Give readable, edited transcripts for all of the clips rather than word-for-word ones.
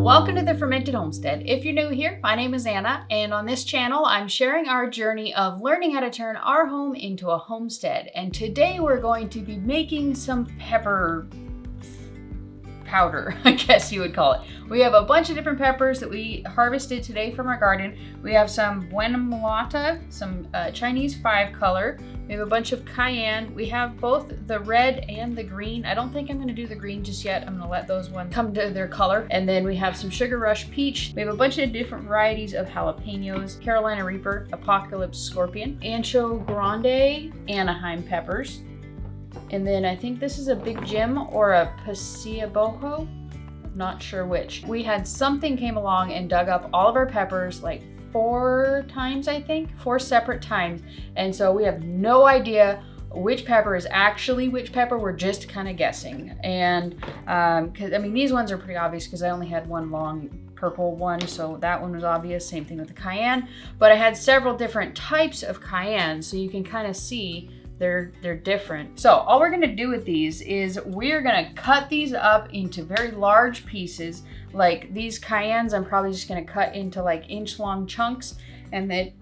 welcome to the Fermented Homestead. If you're new here, my name is Anna, and on this channel, I'm sharing our journey of learning how to turn our home into a homestead. And today we're going to be making some pepper powder, I guess you would call it. We have a bunch of different peppers that we harvested today from our garden. We have some Buena Mulata, some Chinese 5-color. We have a bunch of cayenne. We have both the red and the green. I don't think I'm gonna do the green just yet. I'm gonna let those ones come to their color. And then we have some Sugar Rush Peach. We have a bunch of different varieties of jalapenos, Carolina Reaper, Apocalypse Scorpion, Ancho Grande, Anaheim peppers. And then I think this is a Big Jim or a Pasilla Boho. Not sure which. We had something came along and dug up all of our peppers like 4 times, I think, 4 separate times. And so we have no idea which pepper is actually which pepper. We're just kind of guessing. And cause I mean, these ones are pretty obvious because I only had one long purple one. So that one was obvious. Same thing with the cayenne, but I had several different types of cayenne. So you can kind of see they're different. So all we're gonna do with these is we're gonna cut these up into very large pieces. Like these cayennes, I'm probably just gonna cut into like inch-long chunks, and then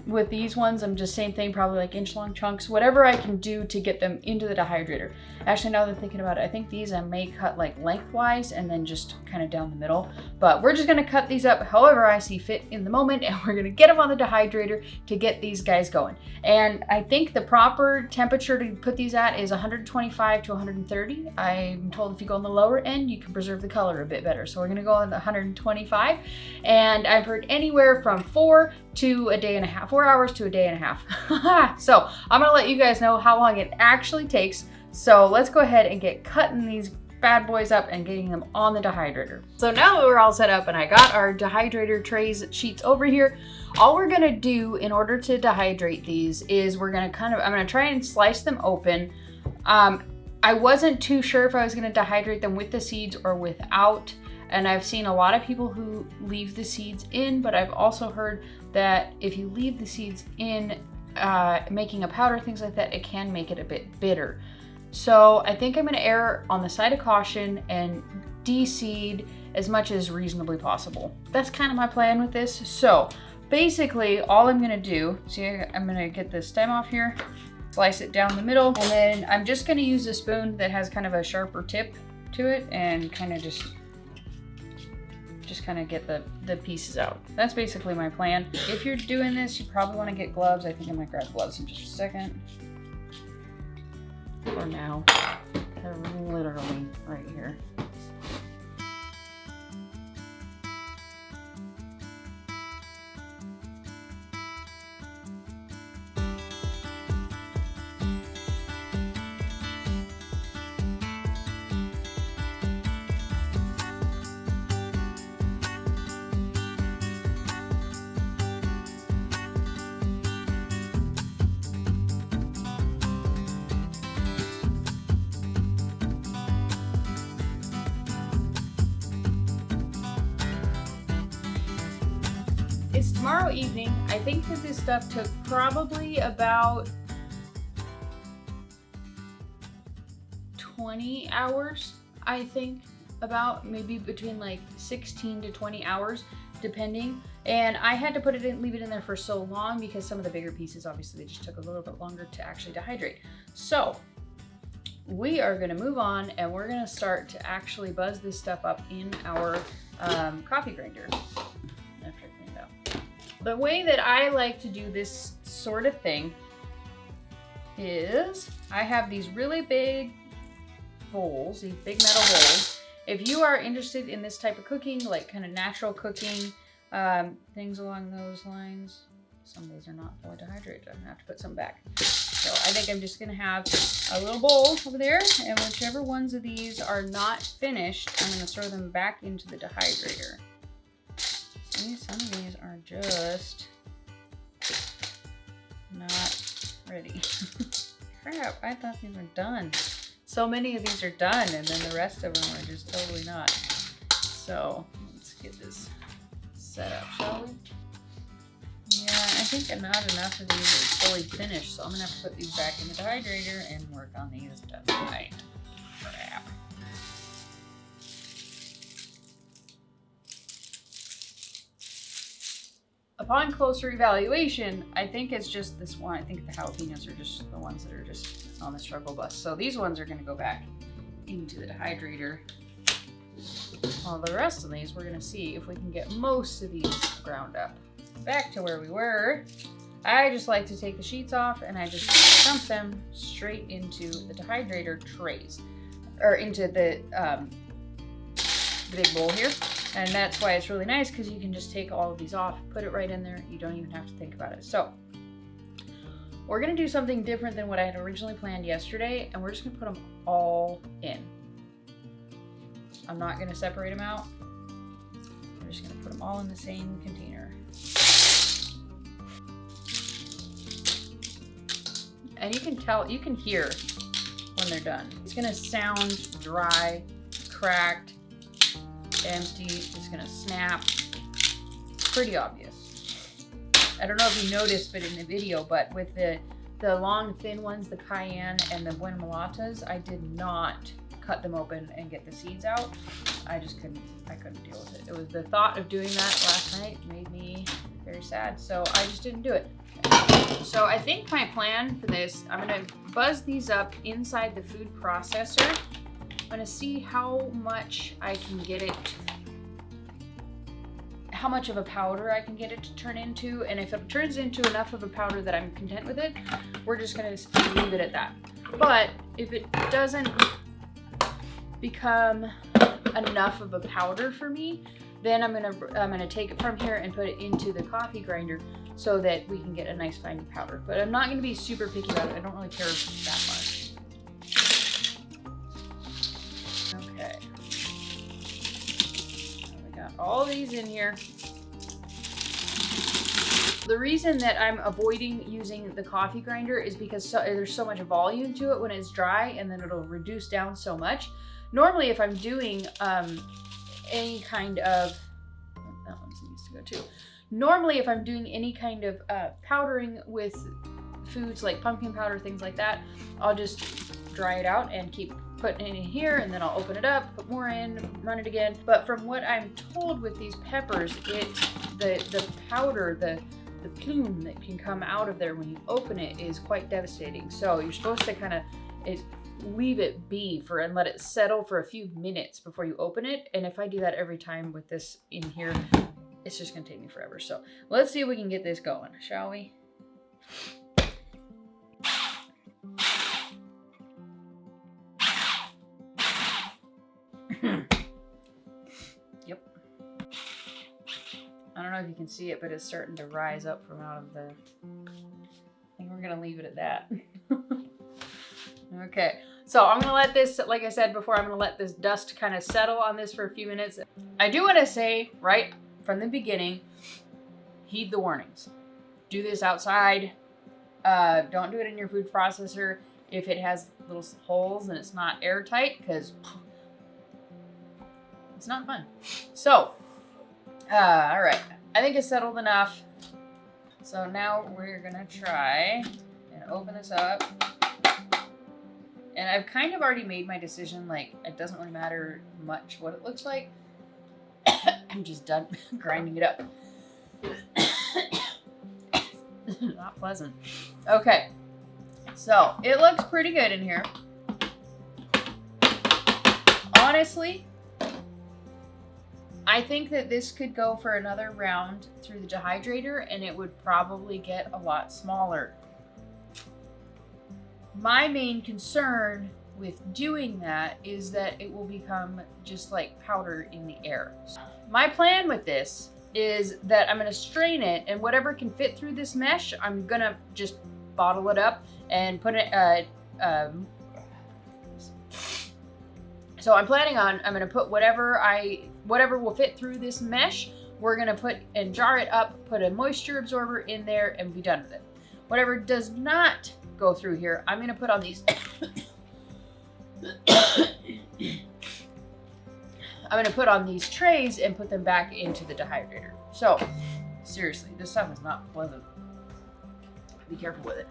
with these ones, I'm just same thing, probably like inch-long chunks, whatever I can do to get them into the dehydrator. Actually, now that I'm thinking about it, I think these I may cut like lengthwise and then just kind of down the middle. But we're just gonna cut these up however I see fit in the moment, and we're gonna get them on the dehydrator to get these guys going. And I think the proper temperature to put these at is 125 to 130. I'm told if you go on the lower end, you can preserve the color a bit better. So we're gonna go on the 125. And I've heard anywhere from 4 to a day and a half, 4 hours to a day and a half. So I'm gonna let you guys know how long it actually takes. So let's go ahead and get cutting these bad boys up and getting them on the dehydrator. So now that we're all set up and I got our dehydrator trays sheets over here, all we're gonna do in order to dehydrate these is we're gonna I'm gonna try and slice them open. I wasn't too sure if I was gonna dehydrate them with the seeds or without. And I've seen a lot of people who leave the seeds in, but I've also heard that if you leave the seeds in, making a powder, things like that, it can make it a bit bitter. So I think I'm gonna err on the side of caution and de-seed as much as reasonably possible. That's kind of my plan with this. So basically all I'm gonna do, see, I'm gonna get the stem off here, slice it down the middle, and then I'm just gonna use a spoon that has kind of a sharper tip to it and kind of just kind of get the pieces out. That's basically my plan. If you're doing this, you probably want to get gloves. I think I might grab gloves in just a second. For now, they're literally right here. It's tomorrow evening. I think that this stuff took probably about 20 hours, I think. About maybe between like 16 to 20 hours, depending. And I had to put it in, leave it in there for so long because some of the bigger pieces, obviously, they just took a little bit longer to actually dehydrate. So we are gonna move on and we're gonna start to actually buzz this stuff up in our coffee grinder. After I clean it out. The way that I like to do this sort of thing is I have these really big bowls, these big metal bowls. If you are interested in this type of cooking, like kind of natural cooking, things along those lines, some of these are not fully dehydrated. I'm gonna have to put some back. So I think I'm just gonna have a little bowl over there, and whichever ones of these are not finished, I'm gonna throw them back into the dehydrator. Some of these are just not ready. Crap, I thought these were done. So many of these are done, and then the rest of them are just totally not. So let's get this set up, shall we? Yeah, I think not enough of these are fully finished, so I'm gonna have to put these back in the dehydrator and work on these tonight. Crap. upon closer evaluation, I think it's just this one. I think the jalapenos are just the ones that are just on the struggle bus. So these ones are gonna go back into the dehydrator. All the rest of these, we're gonna see if we can get most of these ground up. Back to where we were. I just like to take the sheets off and I just dump them straight into the dehydrator trays, or into the big bowl here. And that's why it's really nice, because you can just take all of these off, put it right in there. You don't even have to think about it. So we're gonna do something different than what I had originally planned yesterday, and we're just gonna put them all in. I'm not gonna separate them out. We're just gonna put them all in the same container. And you can tell, you can hear when they're done. It's gonna sound dry, cracked, empty. It's gonna snap. Pretty obvious. I don't know if you noticed, but in the video, but with the long thin ones, the cayenne and the buena mulatas, I did not cut them open and get the seeds out. I couldn't deal with it. It was the thought of doing that last night made me very sad, so I just didn't do it. So I think my plan for this, I'm gonna buzz these up inside the food processor. I'm gonna see how much I can get it, how much of a powder I can get it to turn into, and if it turns into enough of a powder that I'm content with it, we're just gonna leave it at that. But if it doesn't become enough of a powder for me, then I'm gonna take it from here and put it into the coffee grinder so that we can get a nice fine powder. But I'm not gonna be super picky about it. I don't really care that much. Okay. We got all these in here. The reason that I'm avoiding using the coffee grinder is because there's so much volume to it when it's dry, and then it'll reduce down so much. Normally, if I'm doing any kind of, that one needs to go too. Normally, if I'm doing any kind of powdering with foods like pumpkin powder, things like that, I'll just dry it out and keep putting it in here, and then I'll open it up, put more in, run it again. But from what I'm told with these peppers, the powder, the plume that can come out of there when you open it is quite devastating. So you're supposed to kind of leave it be and let it settle for a few minutes before you open it. And if I do that every time with this in here, it's just gonna take me forever. So let's see if we can get this going, shall we? Yep. I don't know if you can see it, but it's starting to rise up from out of the, I think we're gonna leave it at that. Okay, so I'm gonna let this, like I said before, I'm gonna let this dust kind of settle on this for a few minutes. I do wanna say right from the beginning, heed the warnings. Do this outside. Don't do it in your food processor if it has little holes and it's not airtight, because it's not fun. So, all right, I think it's settled enough. So now we're gonna try and open this up. And I've kind of already made my decision, like, it doesn't really matter much what it looks like. I'm just done grinding it up. Not pleasant. Okay, so it looks pretty good in here. Honestly, I think that this could go for another round through the dehydrator and it would probably get a lot smaller. My main concern with doing that is that it will become just like powder in the air. My plan with this is that I'm gonna strain it, and whatever can fit through this mesh, I'm gonna just bottle it up and put it, so I'm planning on, I'm gonna put whatever will fit through this mesh, we're gonna put and jar it up, put a moisture absorber in there, and be done with it. Whatever does not go through here, I'm gonna put on these I'm gonna put on these trays and put them back into the dehydrator. So seriously, this stuff is not pleasant. Be careful with it.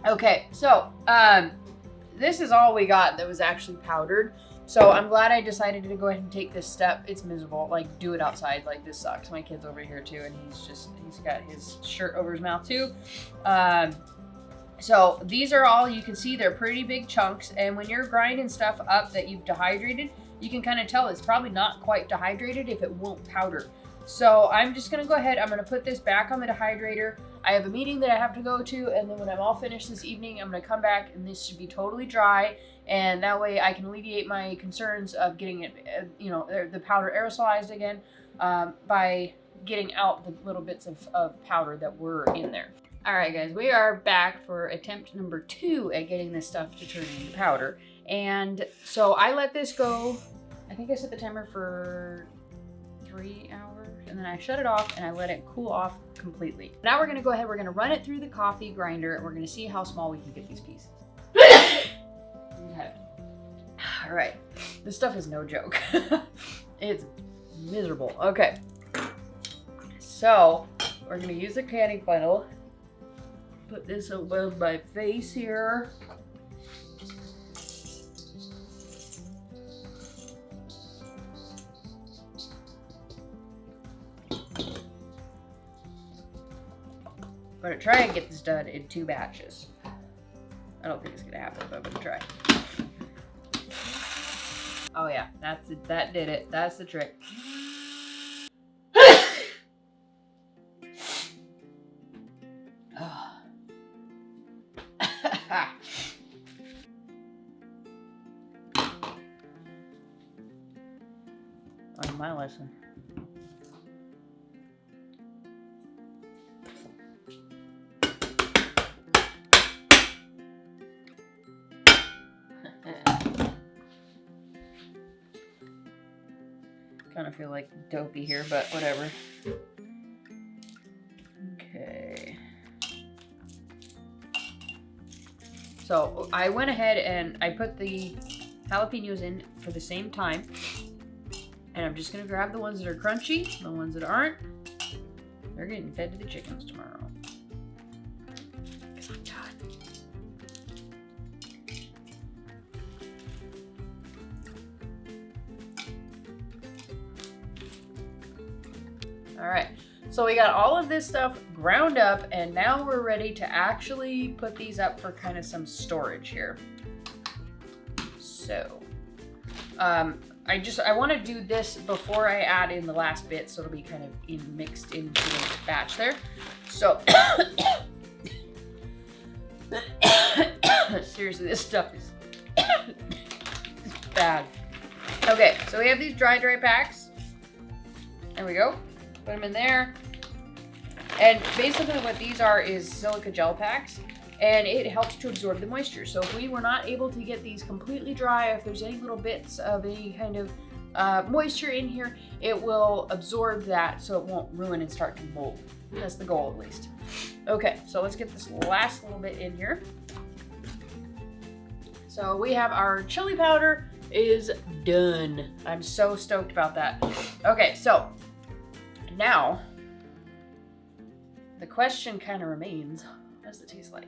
Okay, so this is all we got that was actually powdered. So I'm glad I decided to go ahead and take this step. It's miserable, like do it outside, like this sucks. My kid's over here too, and he's got his shirt over his mouth too. So these are all, you can see they're pretty big chunks, and when you're grinding stuff up that you've dehydrated, you can kind of tell it's probably not quite dehydrated if it won't powder. So I'm just gonna go ahead, I'm gonna put this back on the dehydrator. I have a meeting that I have to go to, and then when I'm all finished this evening, I'm gonna come back and this should be totally dry, and that way I can alleviate my concerns of getting it, the powder aerosolized again by getting out the little bits of powder that were in there. All right, guys, we are back for attempt number 2 at getting this stuff to turn into powder. And so I let this go, I think I set the timer for 3 hours, and then I shut it off and I let it cool off completely. Now we're gonna go ahead, we're gonna run it through the coffee grinder, and we're gonna see how small we can get these pieces. Okay. All right, this stuff is no joke. It's miserable. Okay, so we're gonna use a canning funnel. Put this above my face here. I'm gonna try and get this done in 2 batches. I don't think it's gonna happen, but I'm gonna try. Oh yeah, that's it. That did it. That's the trick. On my lesson. Kind of feel like dopey here, but whatever. Okay. So I went ahead and I put the jalapenos in for the same time. And I'm just gonna grab the ones that are crunchy, the ones that aren't, they're getting fed to the chickens tomorrow. 'Cause I'm done. All right, so we got all of this stuff ground up, and now we're ready to actually put these up for kind of some storage here. So, I want to do this before I add in the last bit, so it'll be kind of mixed into the batch there. So, seriously, this stuff is bad. Okay, so we have these dry packs. There we go. Put them in there. And basically what these are is silica gel packs, and it helps to absorb the moisture. So if we were not able to get these completely dry, if there's any little bits of any kind of moisture in here, it will absorb that so it won't ruin and start to mold. That's the goal, at least. Okay, so let's get this last little bit in here. So we have our chili powder is done. I'm so stoked about that. Okay, so now the question kind of remains, what does it taste like?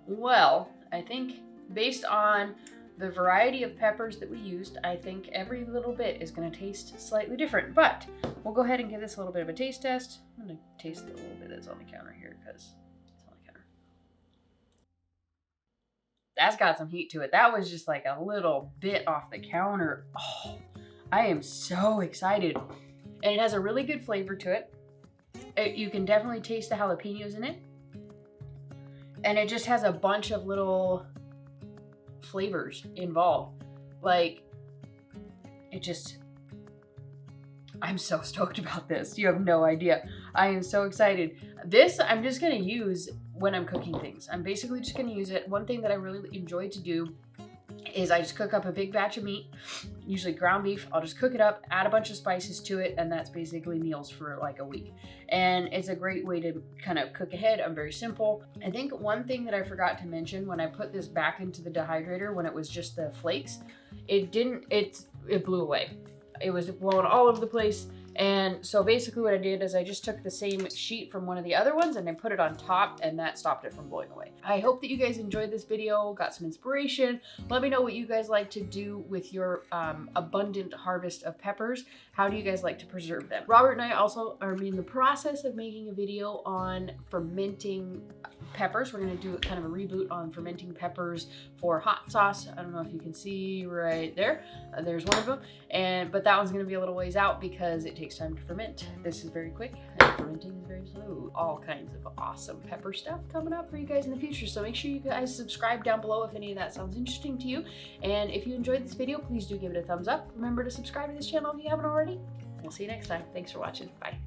Well, I think based on the variety of peppers that we used, I think every little bit is going to taste slightly different, but we'll go ahead and give this a little bit of a taste test. I'm going to taste the little bit that's on the counter here because it's on the counter. That's got some heat to it. That was just like a little bit off the counter. Oh, I am so excited. And it has a really good flavor to it. You can definitely taste the jalapenos in it. And it just has a bunch of little flavors involved. Like, I'm so stoked about this. You have no idea. I am so excited. This, I'm just gonna use when I'm cooking things. I'm basically just gonna use it. One thing that I really enjoy to do is I just cook up a big batch of meat, usually ground beef. I'll just cook it up, add a bunch of spices to it, and that's basically meals for like a week. And it's a great way to kind of cook ahead. I'm very simple. I think one thing that I forgot to mention when I put this back into the dehydrator, when it was just the flakes, it blew away. It was blowing all over the place, And so basically what I did is I just took the same sheet from one of the other ones and I put it on top, and that stopped it from blowing away. I hope that you guys enjoyed this video, got some inspiration. Let me know what you guys like to do with your abundant harvest of peppers. How do you guys like to preserve them? Robert and I also are in the process of making a video on fermenting peppers. We're going to do kind of a reboot on fermenting peppers for hot sauce. I don't know if you can see right there. There's one of them. But that one's going to be a little ways out because it takes time to ferment. This is very quick and fermenting is very slow. All kinds of awesome pepper stuff coming up for you guys in the future. So make sure you guys subscribe down below if any of that sounds interesting to you. And if you enjoyed this video, please do give it a thumbs up. Remember to subscribe to this channel if you haven't already. We'll see you next time. Thanks for watching. Bye.